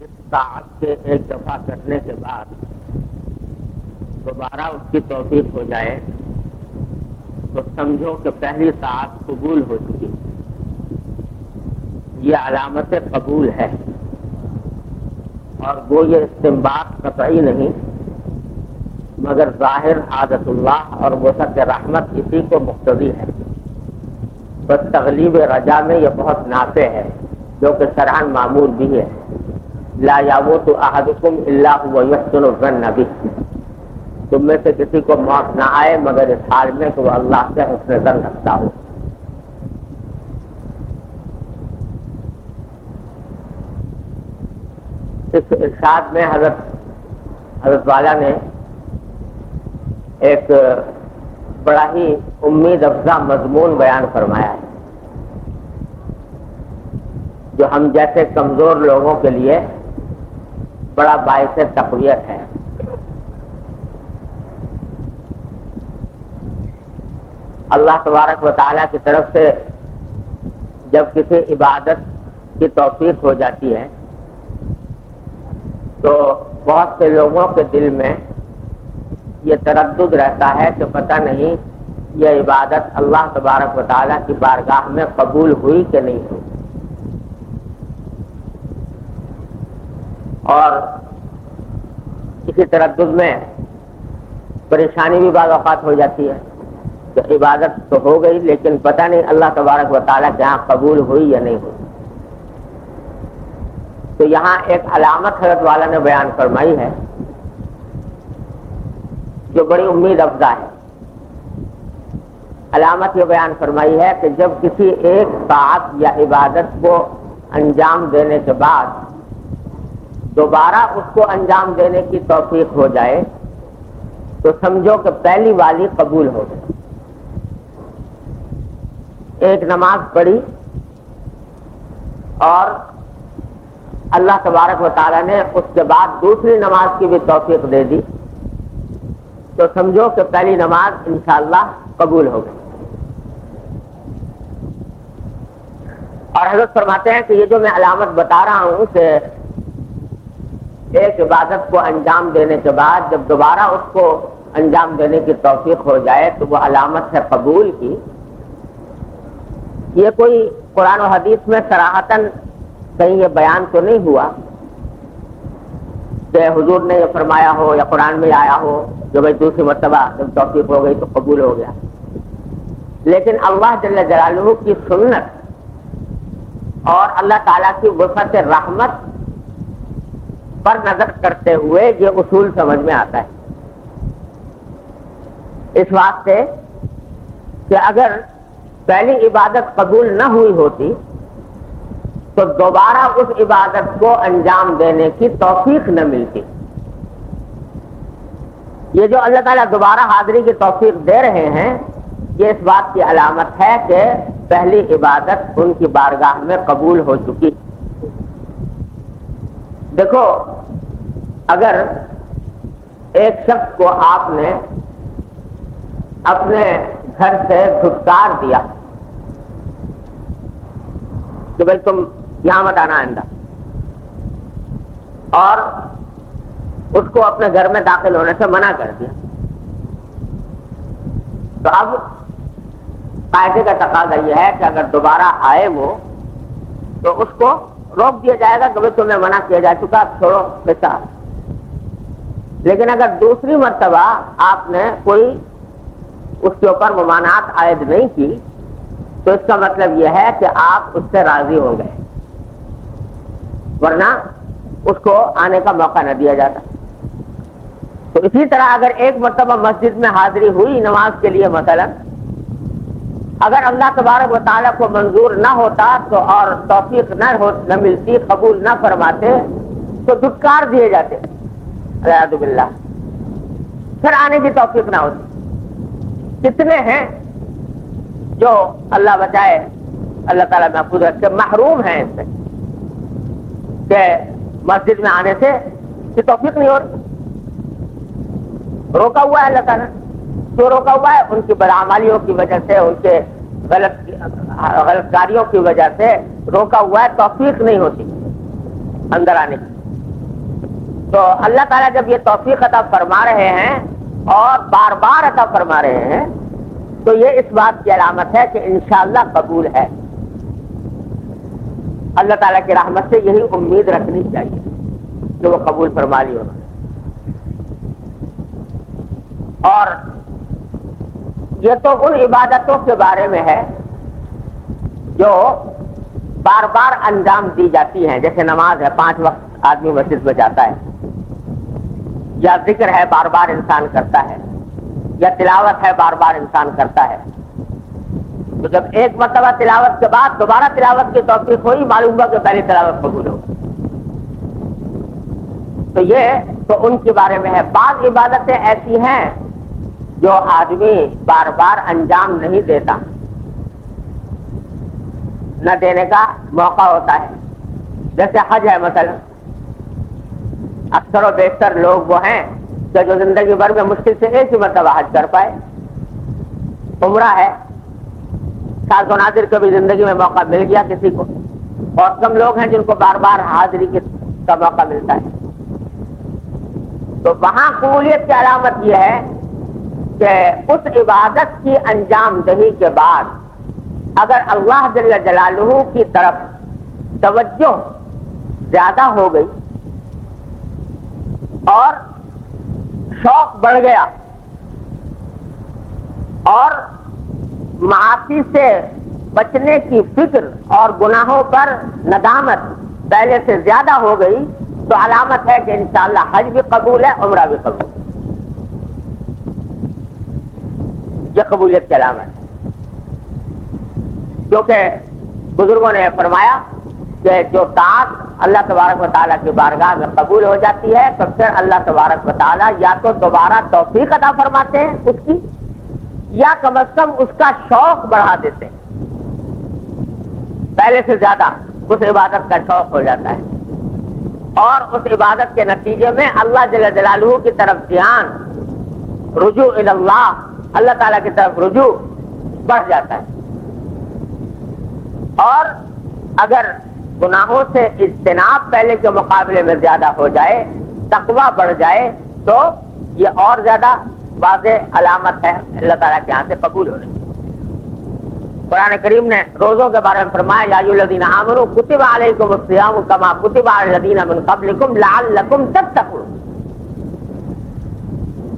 اس طاعت کے ایک دفعہ کرنے کے بعد دوبارہ اس کی توفیق ہو جائے تو سمجھو کہ پہلی طاعت قبول ہو چکی، یہ علامت قبول ہے، اور وہ یہ استنباط قطعی نہیں مگر ظاہر عادت اللہ اور وسعت رحمت اسی کو مقتضی ہے۔ بس تغلیب رجا میں یہ بہت نافع ہے، جو کہ شرعاً معمول بھی ہے۔ لا یموت احدکم الا هو یحسن الظن بہ، تم میں سے کسی کو موت نہ آئے مگر اس حال میں کہ وہ اللہ سے حسن ظن رکھتا ہو۔ اس ارشاد میں حضرت والا نے ایک بڑا ہی امید افزا مضمون بیان فرمایا ہے، جو ہم جیسے کمزور لوگوں کے لیے بڑا باعث تقویت ہے۔ اللہ تبارک و تعالیٰ کی طرف سے جب کسی عبادت کی توفیق ہو جاتی ہے تو بہت سے لوگوں کے دل میں یہ تردد رہتا ہے کہ پتہ نہیں یہ عبادت اللہ تبارک و تعالیٰ کی بارگاہ میں قبول ہوئی کہ نہیں ہوئی، اور اسی تردد میں پریشانی بھی بعض اوقات ہو جاتی ہے کہ عبادت تو ہو گئی لیکن پتہ نہیں اللہ تبارک و تعالیٰ کے یہاں قبول ہوئی یا نہیں ہوئی۔ تو یہاں ایک علامت حضرت والا نے بیان فرمائی ہے جو بڑی امید افزا ہے۔ علامت یہ بیان فرمائی ہے کہ جب کسی ایک طاعت یا عبادت کو انجام دینے کے بعد دوبارہ اس کو انجام دینے کی توفیق ہو جائے تو سمجھو کہ پہلی والی قبول ہو گئی۔ ایک نماز پڑھی اور اللہ تبارک و تعالیٰ نے اس کے بعد دوسری نماز کی بھی توفیق دے دی تو سمجھو کہ پہلی نماز انشاءاللہ قبول ہو گئی۔ اور حضرت فرماتے ہیں کہ یہ جو میں علامت بتا رہا ہوں کہ ایک عبادت کو انجام دینے کے بعد جب دوبارہ اس کو انجام دینے کی توفیق ہو جائے تو وہ علامت ہے قبول کی، یہ کوئی قرآن و حدیث میں صراحتاً کہیں یہ بیان تو نہیں ہوا کہ حضور نے یہ فرمایا ہو یا قرآن میں آیا ہو جو بھائی دوسری مرتبہ جب توفیق ہو گئی تو قبول ہو گیا، لیکن اللہ جل جلالہ کی سنت اور اللہ تعالیٰ کی وسعت رحمت پر نظر کرتے ہوئے یہ اصول سمجھ میں آتا ہے۔ اس واسطے کہ اگر پہلی عبادت قبول نہ ہوئی ہوتی تو دوبارہ اس عبادت کو انجام دینے کی توفیق نہ ملتی۔ یہ جو اللہ تعالیٰ دوبارہ حاضری کی توفیق دے رہے ہیں یہ اس بات کی علامت ہے کہ پہلی عبادت ان کی بارگاہ میں قبول ہو چکی۔ دیکھو اگر ایک شخص کو آپ نے اپنے گھر سے دھتکار دیا کہ بھائی تم یہاں مت آنا آئندہ، اور اس کو اپنے گھر میں داخل ہونے سے منع کر دیا، تو اب قاعدے کا تقاضا یہ ہے کہ اگر دوبارہ آئے وہ تو اس کو روک دیا جائے گا کہ بھائی تمہیں منع کیا جا چکا، چھوڑو پیسہ۔ لیکن اگر دوسری مرتبہ آپ نے کوئی اس کے اوپر ممانعت عائد نہیں کی تو اس کا مطلب یہ ہے کہ آپ اس سے راضی ہو گئے، ورنہ اس کو آنے کا موقع نہ دیا جاتا۔ تو اسی طرح اگر ایک مرتبہ مسجد میں حاضری ہوئی نماز کے لیے مثلا، اگر اللہ تبارک و تعالیٰ کو منظور نہ ہوتا تو اور توفیق نہ ملتی، قبول نہ فرماتے تو دھتکار دیے جاتے اعوذ باللہ، پھر آنے کی توفیق نہ ہوتی۔ کتنے ہیں جو اللہ بچائے اللہ تعالیٰ محفوظ رکھے محروم ہیں اس سے کہ مسجد میں آنے سے کی توفیق نہیں ہو رہی، روکا ہوا ہے اللہ تعالیٰ۔ جو روکا ہوا ہے ان کی بدعمالیوں کی وجہ سے، ان کے غلط کاریوں کی وجہ سے روکا ہوا ہے، توفیق نہیں ہوتی اندر آنے کی۔ تو اللہ تعالیٰ جب یہ توفیق عطا فرما رہے ہیں اور بار بار عطا فرما رہے ہیں تو یہ اس بات کی علامت ہے کہ انشاءاللہ قبول ہے. اللہ تعالیٰ کی رحمت سے یہی امید رکھنی چاہیے کہ وہ قبول فرما لی ہوگا. اور یہ تو ان عبادتوں کے بارے میں ہے جو بار بار انجام دی جاتی ہیں، جیسے نماز ہے، 5 وقت آدمی مسجد میں جاتا ہے، یا ذکر ہے بار بار انسان کرتا ہے، یا تلاوت ہے بار بار انسان کرتا ہے. تو جب ایک مرتبہ تلاوت کے بعد دوبارہ تلاوت کی توفیق ہوئی، معلوم ہوا کہ پہلی تلاوت قبول ہو. تو یہ تو ان کے بارے میں ہے. بعض عبادتیں ایسی ہیں جو آدمی بار بار انجام نہیں دیتا، نہ دینے کا موقع ہوتا ہے. جیسے حج ہے مثلا، اکثر و بیشتر لوگ وہ ہیں کہ جو زندگی بھر میں مشکل سے ایک ہی مرتبہ حج کر پائے. عمرہ ہے، ساز و نادر کبھی زندگی میں موقع مل گیا کسی کو، اور کم لوگ ہیں جن کو بار بار حاضری کا موقع ملتا ہے. تو وہاں قبولیت کی علامت یہ ہے کہ اس عبادت کی انجام دہی کے بعد اگر اللہ جل جلالہ کی طرف توجہ زیادہ ہو گئی اور شوق بڑھ گیا اور معاصی سے بچنے کی فکر اور گناہوں پر ندامت پہلے سے زیادہ ہو گئی تو علامت ہے کہ انشاءاللہ حج بھی قبول ہے، عمرہ بھی قبول ہے. یہ قبولیت کی علامت ہے. کیونکہ بزرگوں نے فرمایا کہ جو طاعت اللہ تبارک و تعالیٰ کی بارگاہ میں قبول ہو جاتی ہے تو پھر اللہ تبارک و تعالیٰ یا تو دوبارہ توفیق عطا فرماتے ہیں اس کی، یا کم از کم اس کا شوق بڑھا دیتے ہیں، پہلے سے زیادہ اس عبادت کا شوق ہو جاتا ہے. اور اس عبادت کے نتیجے میں اللہ جل جلالہ کی طرف دھیان، رجوع الی اللہ، اللہ تعالیٰ کی طرف رجوع بڑھ جاتا ہے. اور اگر گناہوں سے اجتناب پہلے کے مقابلے میں زیادہ ہو جائے، تقویٰ بڑھ جائے، تو یہ اور زیادہ واضح علامت ہے اللہ تعالیٰ کے یہاں سے قبول ہونے. قرآن کریم نے روزوں کے بارے میں فرمایا یا ایھا الذین آمنوا کتب علیکم الصیام کما کتب علی الذین من قبلکم لعلکم تتقون.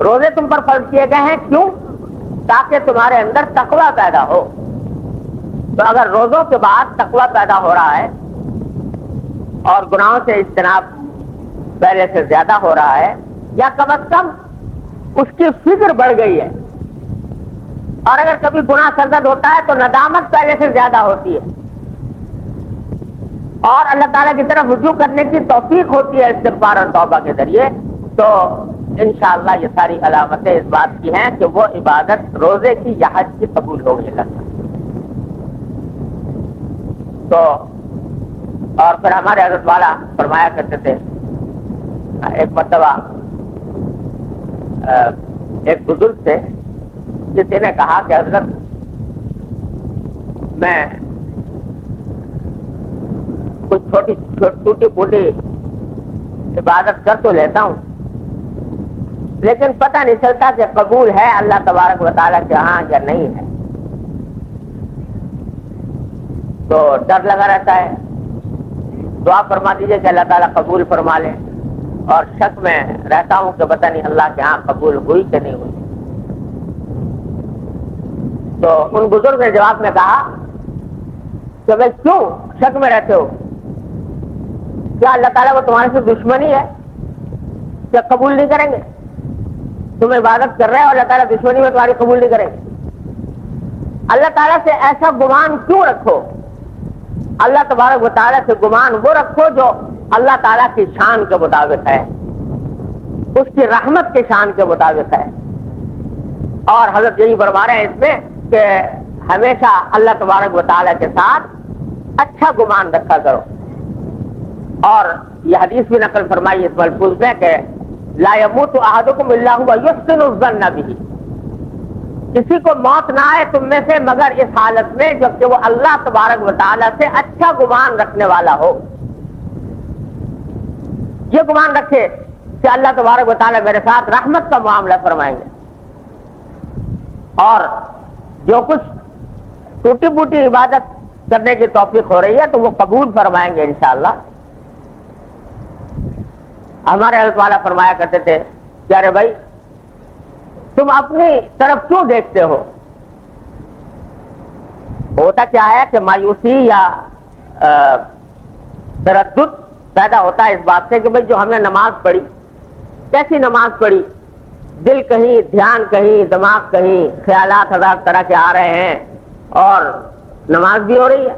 روزے تم پر فرض کیے گئے ہیں، کیوں؟ تاکہ تمہارے اندر تقویٰ پیدا ہو. تو اگر روزوں کے بعد تقویٰ پیدا ہو رہا ہے اور گناہوں سے اجتناب پہلے سے زیادہ ہو رہا ہے، یا کم از کم اس کی فکر بڑھ گئی ہے، اور اگر کبھی گناہ سرزد ہوتا ہے تو ندامت پہلے سے زیادہ ہوتی ہے، اور اللہ تعالیٰ کی طرف رجوع کرنے کی توفیق ہوتی ہے استغفار اور توبہ کے ذریعے، تو انشاءاللہ یہ ساری علامتیں اس بات کی ہیں کہ وہ عبادت روزے کی یا حج کی قبول ہو گئی. تو اور پھر ہمارے حضرت والا فرمایا کرتے تھے، ایک مرتبہ ایک بزرگ سے کسی نے کہا کہ حضرت میں کچھ ٹوٹی پھوٹی عبادت کر تو لیتا ہوں لیکن پتہ نہیں چلتا کہ قبول ہے اللہ تبارک و تعالیٰ کے ہاں یا نہیں ہے. تو ڈر لگا رہتا ہے. دعا فرما دیجئے کہ اللہ تعالیٰ قبول فرما لے، اور شک میں رہتا ہوں کہ پتہ نہیں اللہ کے ہاں قبول ہوئی کہ نہیں ہوئی. تو ان بزرگ نے جواب میں کہا کہ بھائی کیوں شک میں رہتے ہو؟ کیا اللہ تعالیٰ وہ تمہارے سے دشمنی ہے کہ قبول نہیں کریں گے؟ تم عبادت کر رہے ہو، اللہ تعالیٰ دشمنی میں تمہاری قبول نہیں کریں گے؟ اللہ تعالیٰ سے ایسا گمان کیوں رکھو؟ اللہ تبارک و تعالیٰ سے گمان وہ رکھو جو اللہ تعالیٰ کی شان کے مطابق ہے، اس کی رحمت کی شان کے مطابق ہے. اور حضرت یہی فرما رہے ہیں اس میں کہ ہمیشہ اللہ تبارک و تعالیٰ کے ساتھ اچھا گمان رکھا کرو. اور یہ حدیث بھی نقل فرمائی اس ملفوظ میں کہ لا يموت احدكم الا هو يحسن الظن به، کسی کو موت نہ آئے تم میں سے مگر اس حالت میں جبکہ وہ اللہ تبارک و تعالیٰ سے اچھا گمان رکھنے والا ہو. یہ گمان رکھے کہ اللہ تبارک و تعالیٰ میرے ساتھ رحمت کا معاملہ فرمائیں گے، اور جو کچھ ٹوٹی پوٹی عبادت کرنے کی توفیق ہو رہی ہے تو وہ قبول فرمائیں گے انشاءاللہ۔ ہمارے حضرت والا فرمایا کرتے تھے کہ ارے بھائی تم اپنی طرف کیوں دیکھتے ہو؟ ہوتا کیا ہے کہ مایوسی یا تردد پیدا ہوتا ہے اس بات سے کہ بھئی جو ہم نے نماز پڑھی، کیسی نماز پڑھی، دل کہیں، دھیان کہیں، دماغ کہیں، خیالات ہزار طرح کے آ رہے ہیں اور نماز بھی ہو رہی ہے۔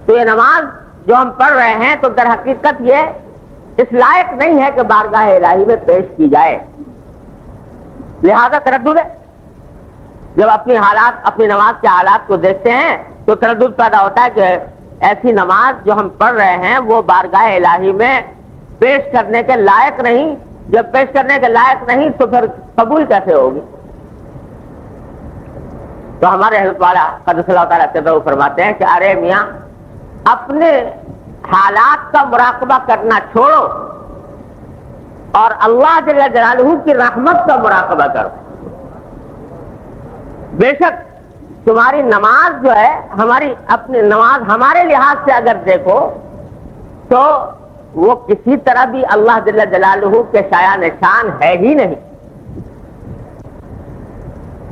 تو یہ نماز جو ہم پڑھ رہے ہیں تو در حقیقت یہ اس لائق نہیں ہے کہ بارگاہ الہی میں پیش کی جائے، لہذا تردد ہے۔ جب اپنی حالات، اپنی نماز کے حالات کو دیکھتے ہیں تو تردد پیدا ہوتا ہے کہ ایسی نماز جو ہم پڑھ رہے ہیں وہ بارگاہ الہی میں پیش کرنے کے لائق نہیں۔ جب پیش کرنے کے لائق نہیں تو پھر قبول کیسے ہوگی؟ تو ہمارے حضرت والا قدس اللہ تعالیٰ سے فرماتے ہیں کہ ارے میاں اپنے حالات کا مراقبہ کرنا چھوڑو اور اللہ جل جلالہ کی رحمت کا مراقبہ کرو۔ بے شک تمہاری نماز جو ہے، ہماری اپنی نماز ہمارے لحاظ سے اگر دیکھو تو وہ کسی طرح بھی اللہ جل جلالہ کے شایع نشان ہے ہی نہیں،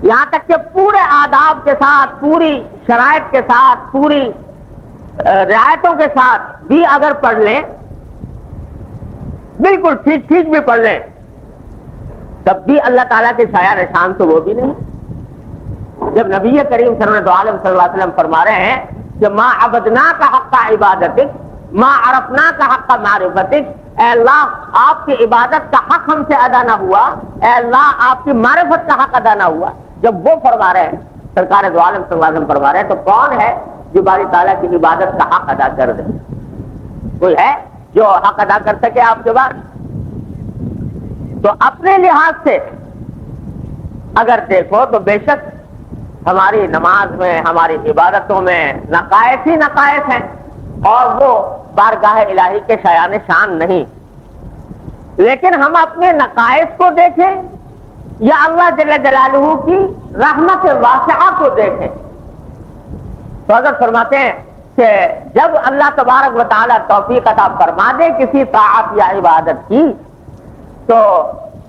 یہاں تک کہ پورے آداب کے ساتھ، پوری شرائط کے ساتھ، پوری رعایتوں کے ساتھ بھی اگر پڑھ لیں، بالکل ٹھیک ٹھیک بھی پڑھ لیں، تب بھی اللہ تعالیٰ کے شایع نشان تو وہ بھی نہیں۔ جب نبی کریم صلی اللہ علیہ وسلم فرما رہے ہیں کہ ما عبدناک حق عبادتک ما عرفناک حق معرفتک، اے اللہ آپ کی عبادت کا حق ہم سے ادا نہ ہوا، اے اللہ آپ کی معرفت کا حق ادا نہ ہوا، جب وہ فرما رہے ہیں، سرکار دو عالم صلی اللہ علیہ وسلم فرما رہے ہیں، تو کون ہے جو باری تعالیٰ کی عبادت کا حق ادا کر دے؟ کوئی ہے جو حق ادا کر سکے آپ کے بعد؟ تو اپنے لحاظ سے اگر دیکھو تو بے شک ہماری نماز میں، ہماری عبادتوں میں نقائص ہی نقائص ہیں، اور وہ بارگاہ الہی کے شایع نشان نہیں۔ لیکن ہم اپنے نقائص کو دیکھیں یا اللہ جل جلالہ کی رحمت واسعہ کو دیکھیں، تو حضرت فرماتے ہیں کہ جب اللہ تبارک و تعالیٰ توفیق عطا فرما دے کسی طاعت یا عبادت کی تو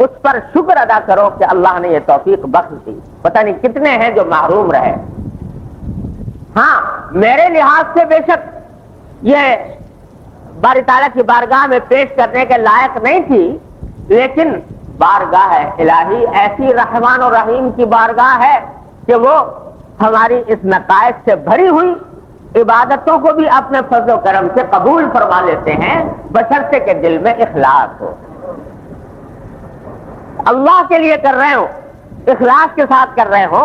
اس پر شکر ادا کرو کہ اللہ نے یہ توفیق بخش دی۔ پتہ نہیں کتنے ہیں جو محروم رہے۔ ہاں میرے لحاظ سے بے شک یہ باری تعالیٰ کی بارگاہ میں پیش کرنے کے لائق نہیں تھی، لیکن بارگاہ الہی ایسی رحمان و رحیم کی بارگاہ ہے کہ وہ ہماری اس نقائص سے بھری ہوئی عبادتوں کو بھی اپنے فضل و کرم سے قبول فرما لیتے ہیں، بشرطے کہ دل میں اخلاص ہو، اللہ کے لیے کر رہے ہو، اخلاص کے ساتھ کر رہے ہو،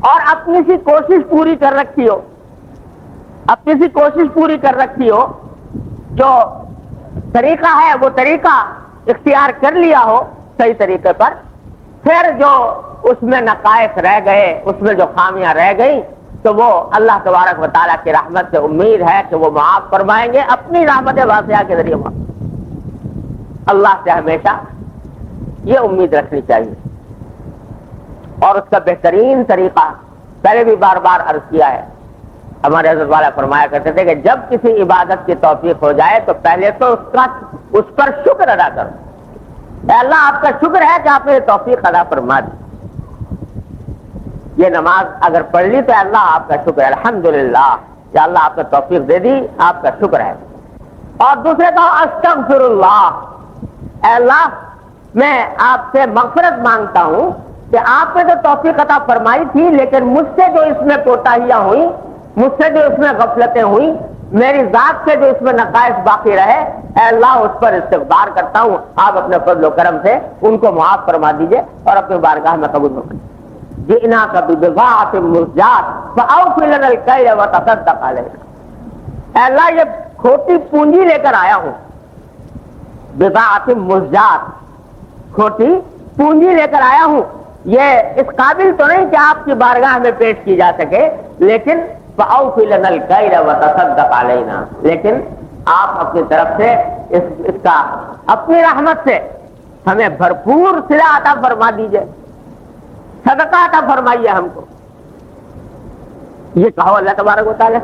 اور اپنی سی کوشش پوری کر رکھی ہو، اپنی سی کوشش پوری کر رکھی ہو، جو طریقہ ہے وہ طریقہ اختیار کر لیا ہو صحیح طریقے پر، پھر جو اس میں نقائص رہ گئے، اس میں جو خامیاں رہ گئی، تو وہ اللہ تبارک و تعالیٰ کی رحمت سے امید ہے کہ وہ معاف فرمائیں گے اپنی رحمت واسعہ کے ذریعے۔ اللہ سے ہمیشہ یہ امید رکھنی چاہیے، اور اس کا بہترین طریقہ پہلے بھی بار بار عرض کیا ہے، ہمارے حضرت والا فرمایا کرتے تھے کہ جب کسی عبادت کی توفیق ہو جائے تو پہلے تو اس پر شکر ادا کرو، اے اللہ آپ کا شکر ہے کہ آپ نے توفیق ادا فرما دی، یہ نماز اگر پڑھ لی تو اللہ آپ کا شکر ہے، الحمدللہ کہ اللہ آپ کو توفیق دے دی، آپ کا شکر ہے۔ اور دوسرے کا استغفر اللہ، اے اللہ میں آپ سے مغفرت مانگتا ہوں کہ آپ نے تو توفیق عطا فرمائی تھی، لیکن مجھ سے جو اس میں کوتاہیاں ہوئیں، مجھ سے جو اس میں غفلتیں ہوئیں، میری ذات سے جو اس میں نقائص باقی رہے، اے اللہ اس پر استغفار کرتا ہوں، آپ اپنے فضل و کرم سے ان کو معاف فرما دیجئے اور اپنی بارگاہ میں قبول فرمائیے۔ جئناک ببضاعۃ مزجاۃ فاوف لنا الکیل وتصدق علینا، اے اللہ یہ کھوٹی پونجی لے کر آیا ہوں، بضاعۃ مزجاۃ، کھوٹی پونجی لے کر آیا ہوں، یہ اس قابل تو نہیں کہ آپ کی بارگاہ میں پیش کی جا سکے، لیکن فاوف لنا الکیل وتصدق علینا، لیکن آپ اپنی طرف سے اس کا اپنی رحمت سے ہمیں بھرپور صلہ عطا فرما دیجئے، صدقہ عطا فرمائیے ہم کو، یہ کہو اللہ تبارک و تعالیٰ.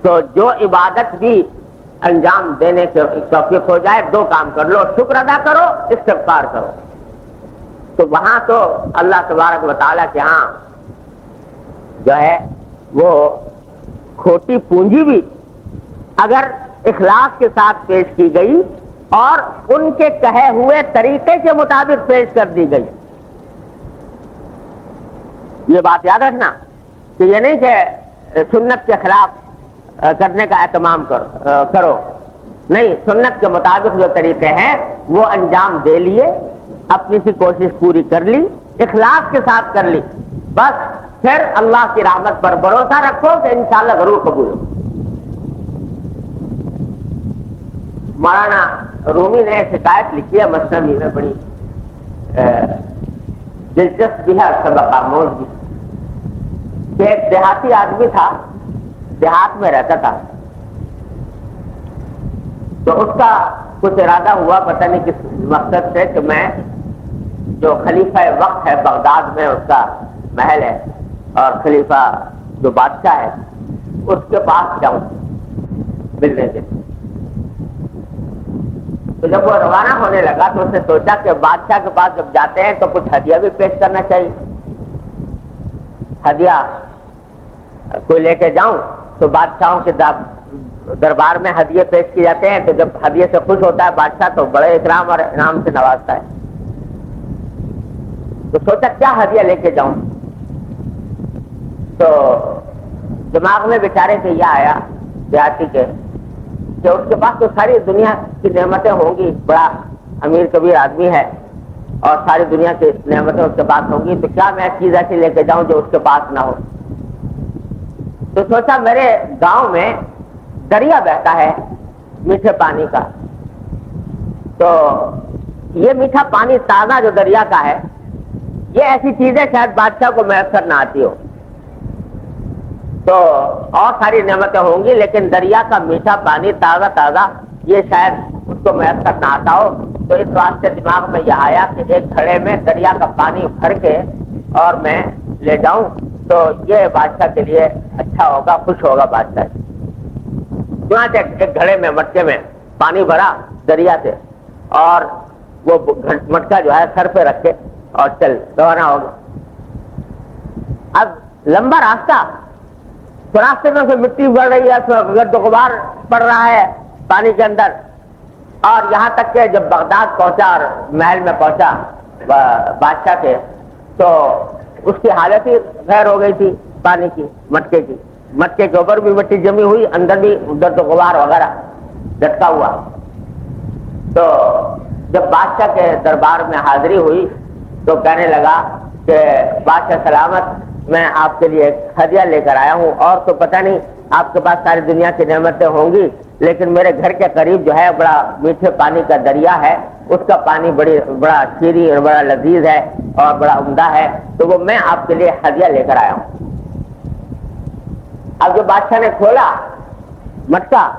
تو جو عبادت بھی انجام دینے کے توفیق ہو جائے، دو کام کر لو، شکر ادا کرو، استغفار کرو. تو وہاں تو اللہ تبارک و تعالیٰ کے ہاں جو ہے وہ کھوٹی پونجی بھی اگر اخلاص کے ساتھ پیش کی گئی اور ان کے کہے ہوئے طریقے کے مطابق پیش کر دی گئی. یہ بات یاد رکھنا کہ یہ نہیں کہ سنت کے خلاف کرنے کا اہتمام کرو، نہیں، سنت کے مطابق جو طریقے ہیں وہ انجام دے لیے، اپنی سی کوشش پوری کر لی، اخلاص کے ساتھ کر لی، بس پھر اللہ کی رحمت پر بھروسہ رکھو کہ انشاءاللہ ضرور قبول ہو. مولانا رومی نے شکایت لکھی ہے مثنوی میں، بڑی دلچسپ بھی ہے، سبق آموز بھی، کہ ایک دیہاتی آدمی تھا، دیہات میں رہتا تھا، تو اس کا کچھ ارادہ ہوا پتہ نہیں کس مقصد سے کہ میں جو خلیفہ وقت ہے بغداد میں، اس کا محل ہے اور خلیفہ جو بادشاہ ہے اس کے پاس جاؤں ملنے کے. تو جب وہ روانہ ہونے لگا تو اس نے سوچا کہ بادشاہ کے پاس جب جاتے ہیں تو کچھ ہدیہ بھی پیش کرنا چاہیے. ہدیہ کوئی لے کے جاؤں تو بادشاہوں کے دربار میں ہدیے پیش کیے جاتے ہیں، تو جب ہدیے سے خوش ہوتا ہے بادشاہ تو بڑے اکرام اور انعام سے نوازتا ہے. تو سوچا کیا ہدیہ لے کے جاؤں. تو دماغ میں بیچارے کے یہ آیا دیہاتی کے کہ اس کے پاس تو ساری دنیا کی نعمتیں ہوں گی، بڑا امیر کبیر آدمی ہے اور ساری دنیا کی نعمتیں اس کے پاس ہوں گی، تو کیا میں چیز ایسی لے کے جاؤں جو اس کے پاس نہ ہو. تو سوچا میرے گاؤں میں دریا بہتا ہے میٹھے پانی کا، تو یہ میٹھا پانی تازہ جو دریا کا ہے، یہ ایسی چیزیں شاید بادشاہ کو میسر نہ آتی ہو. تو اور ساری نعمتیں ہوں گی لیکن دریا کا میٹھا پانی تازہ تازہ یہ شاید اس کو میسر نہ آتا ہو. تو اس واسطے دماغ میں یہ آیا کہ ایک گھڑے میں دریا کا پانی بھر کے اور میں لے جاؤں تو یہ بادشاہ کے لیے اچھا ہوگا، خوش ہوگا بادشاہ. چنانچہ ایک گھڑے میں مٹکے میں پانی بھرا دریا سے اور وہ مٹکا جو ہے سر پہ رکھے اور چل روانہ ہو گیا. اب لمبا راستہ، تو راستے میں سے مٹی بڑھ رہی ہے، گرد و غبار پڑ رہا ہے پانی کے اندر، اور یہاں تک کہ جب بغداد پہنچا اور محل میں پہنچا بادشاہ کے، تو اس کی حالت ہی غیر ہو گئی تھی پانی کی، مٹکے کے اوپر بھی مٹی جمی ہوئی، اندر بھی گرد و غبار وغیرہ لٹکا ہوا. تو جب بادشاہ کے دربار میں حاضری ہوئی تو کہنے لگا کہ بادشاہ سلامت، میں آپ کے لیے ایک ہدیہ لے کر آیا ہوں، اور تو پتہ نہیں آپ کے پاس ساری دنیا کی نعمتیں ہوں گی لیکن میرے گھر کے قریب جو ہے بڑا میٹھے پانی کا دریا ہے، اس کا پانی بڑا شیریں اور بڑا لذیذ ہے اور بڑا عمدہ ہے، تو وہ میں آپ کے لیے ہدیہ لے کر آیا ہوں. اب جو بادشاہ نے کھولا مٹکا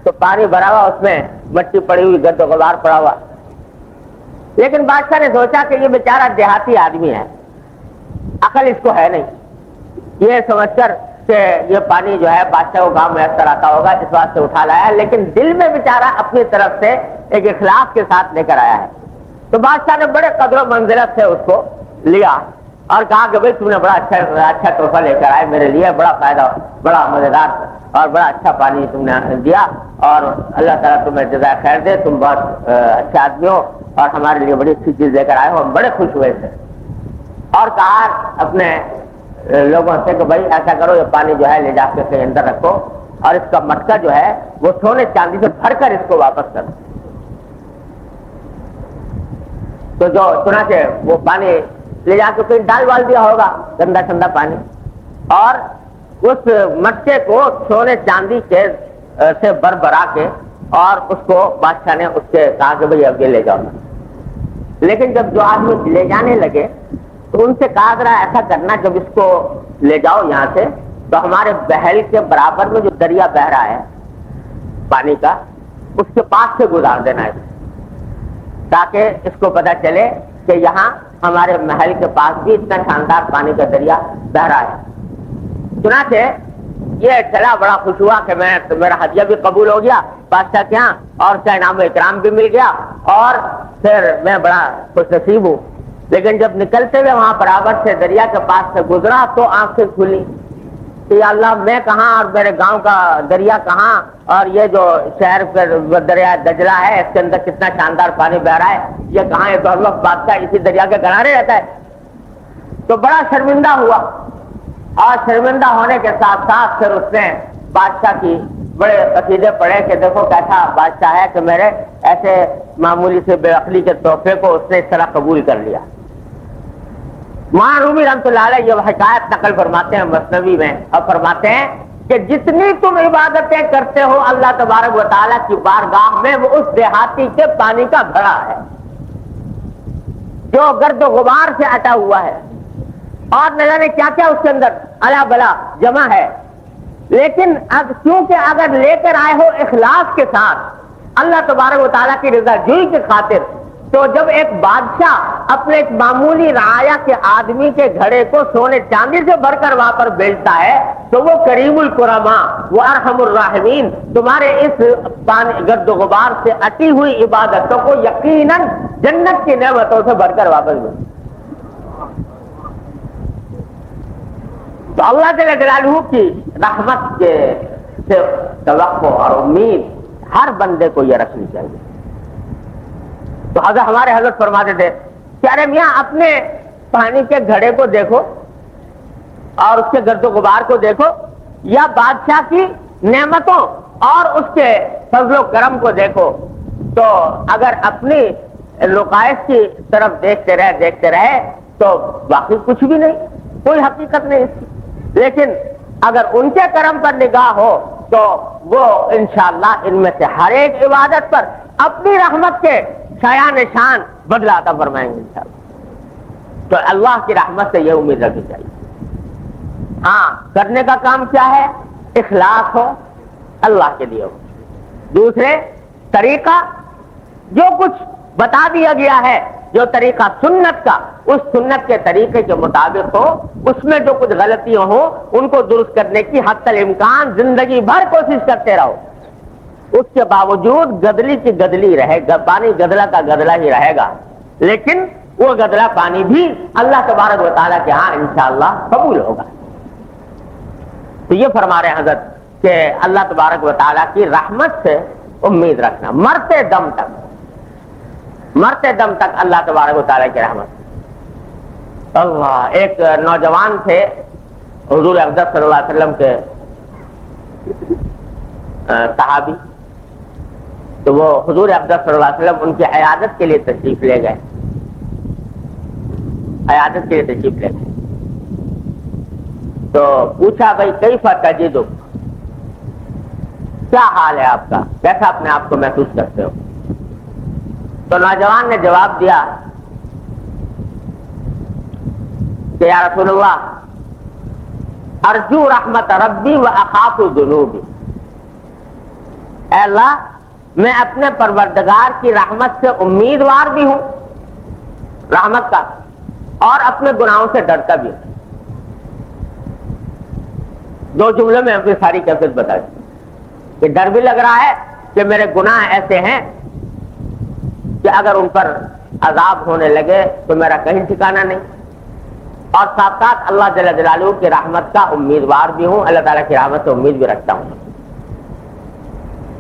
تو پانی بھرا ہوا، اس میں مٹی پڑی ہوئی، گرد و غبار پڑا ہوا. لیکن بادشاہ نے سوچا کہ یہ بیچارہ دیہاتی آدمی ہے، عقل اس کو ہے نہیں، یہ سمجھ کر کہ یہ پانی جو ہے بادشاہ کو گاؤں میں اثر آتا ہوگا، اس بات سے اٹھا لایا، لیکن دل میں بیچارہ اپنی طرف سے ایک اخلاص کے ساتھ لے کر آیا ہے. تو بادشاہ نے بڑے قدر و منزلت سے اس کو لیا اور کہا کہ بھائی تم نے بڑا اچھا تحفہ لے کر آئے میرے لیے، بڑا فائدہ، بڑا مزیدار اور بڑا اچھا پانی تم نے دیا، اور اللہ تعالیٰ تمہیں جزائے خیر دے، تم بہت اچھے آدمی ہو اور ہمارے لیے بڑی اچھی چیز لے کر آئے ہو، ہم بڑے خوش ہوئے تھے. اور کہا اپنے لوگوں سے کہ بھائی ایسا کرو، یہ پانی جو ہے لے جا کے کہیں اندر رکھو اور اس کا مٹکا جو ہے وہ سونے چاندی سے بھر کر اس کو واپس کرو. تو جو چنانچہ وہ پانی لے جا کے کہیں ڈال وال دیا ہوگا، گندا ٹھنڈا پانی، اور اس مٹکے کو سونے چاندی کے سے بھرا کے اور اس کو بادشاہ نے اس کے کہا کہ بھائی اب یہ لے جاؤ. لیکن جب جو آدمی لے جانے لگے تو ان سے کہا ذرا ایسا کرنا، جب اس کو لے جاؤ یہاں سے تو ہمارے بحل کے برابر میں جو دریا بہ رہا ہے پانی کا، اس کے پاس سے گزار دینا ہے. تاکہ اس کو پتہ چلے کہ یہاں ہمارے محل کے پاس بھی اتنا شاندار پانی کا دریا بہ رہا ہے۔ چنانچہ یہ چلا، بڑا خوش ہوا کہ میرا ہدیہ بھی قبول ہو گیا بادشاہ کے ہاں، اور اس کا انعام و اکرام بھی مل گیا، اور پھر میں بڑا خوش نصیب ہوں۔ لیکن جب نکلتے ہوئے وہاں برابر سے دریا کے پاس سے گزرا تو آنکھیں کھلی کہ یا اللہ میں کہاں اور میرے گاؤں کا دریا کہاں، اور یہ جو شہر کا دریا دجلہ ہے اس کے اندر کتنا شاندار پانی بہ رہا ہے، یہ کہاں ہے؟ تو ہر وقت بادشاہ اسی دریا کے کنارے رہتا ہے۔ تو بڑا شرمندہ ہوا، اور شرمندہ ہونے کے ساتھ ساتھ پھر اس نے بادشاہ کی بڑے قصیدے پڑھے کہ دیکھو کیسا بادشاہ ہے کہ میرے ایسے معمولی سے بے عقلی کے تحفے کو اس نے اس طرح قبول کر لیا۔ مولانا رومی رحمۃ اللہ علیہ یہ حکایت نقل فرماتے ہیں مثنوی میں، اور فرماتے ہیں کہ جتنی تم عبادتیں کرتے ہو اللہ تبارک و تعالیٰ کی بارگاہ میں، وہ اس دیہاتی کے پانی کا گھڑا ہے جو گرد و غبار سے اٹا ہوا ہے، اور نہ جانے کیا کیا اس کے اندر الا بلا جمع ہے، لیکن کیونکہ اگر لے کر آئے ہو اخلاص کے ساتھ اللہ تبارک و تعالیٰ کی رضا جوئی کی خاطر، تو جب ایک بادشاہ اپنے ایک معمولی رعایا کے آدمی کے گھڑے کو سونے چاندی سے بھر کر وہاں پر بیچتا ہے، تو وہ کریم الکرما وہ ارحم الراحمین تمہارے اس گرد و غبار سے اٹی ہوئی عبادتوں کو یقیناً جنت کی نعمتوں سے بھر کر واپس دے۔ تو اللہ جل جلالہ کی رحمت کے سے توقع اور امید ہر بندے کو یہ رکھنی چاہیے۔ تو ہمارے حضرت فرماتے تھے کہ ارے میاں اپنے پانی کے گھڑے کو دیکھو اور اس کے گرد و غبار کو دیکھو، یا بادشاہ کی نعمتوں اور اس کے فضل و کرم کو دیکھو، تو اگر اپنی لقائش کی طرف دیکھتے رہے تو باقی کچھ بھی نہیں، کوئی حقیقت نہیں اس کی۔ لیکن اگر ان کے کرم پر نگاہ ہو تو وہ انشاءاللہ ان میں سے ہر ایک عبادت پر اپنی رحمت کے شایان شان بدلہ عطا فرمائیں گے انشاءاللہ۔ تو اللہ کی رحمت سے یہ امید رکھنی چاہیے۔ ہاں، کرنے کا کام کیا ہے؟ اخلاص ہو، اللہ کے لیے ہو۔ دوسرے طریقہ جو کچھ بتا دیا گیا ہے، جو طریقہ سنت کا، اس سنت کے طریقے کے مطابق ہو، اس میں جو کچھ غلطیاں ہوں ان کو درست کرنے کی حتی الامکان زندگی بھر کوشش کرتے رہو۔ اس کے باوجود گدلی کی گدلی رہے گا، پانی گدلا کا گدلا ہی رہے گا، لیکن وہ گدلا پانی بھی اللہ تبارک و تعالیٰ کے ہاں انشاءاللہ قبول ہوگا۔ تو یہ فرما رہے حضرت کہ اللہ تبارک و تعالیٰ کی رحمت سے امید رکھنا مرتے دم تک اللہ تبارک و تعالیٰ کی رحمت۔ اللہ، ایک نوجوان تھے حضور اقدس صلی اللہ علیہ وسلم کے صحابی، تو وہ حضور اقدس صلی اللہ علیہ وسلم ان کی عیادت کے لیے تشریف لے گئے، تو پوچھا بھائی کیف تجدک، کیا حال ہے آپ کا، کیسا اپنے آپ کو محسوس کرتے ہو؟ تو نوجوان نے جواب دیا کہ یا رسول اللہ ارجو رحمت ربی و اخاف ذنوبی، اے اللہ میں اپنے پروردگار کی رحمت سے امیدوار بھی ہوں رحمت کا، اور اپنے گناہوں سے ڈرتا بھی ہوں۔ دو جملوں میں اپنی ساری کیفیت بتا دی کہ ڈر بھی لگ رہا ہے کہ میرے گناہ ایسے ہیں کہ اگر ان پر عذاب ہونے لگے تو میرا کہیں ٹھکانہ نہیں، اور ساتھ ساتھ اللہ جل جلالہ کی رحمت کا امیدوار بھی ہوں، اللہ تعالیٰ کی رحمت سے امید بھی رکھتا ہوں۔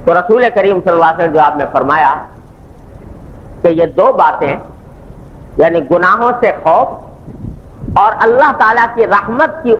تو رسول کریم صلی اللہ علیہ وسلم جواب میں فرمایا کہ یہ دو باتیں، یعنی گناہوں سے خوف اور اللہ تعالیٰ کی رحمت کی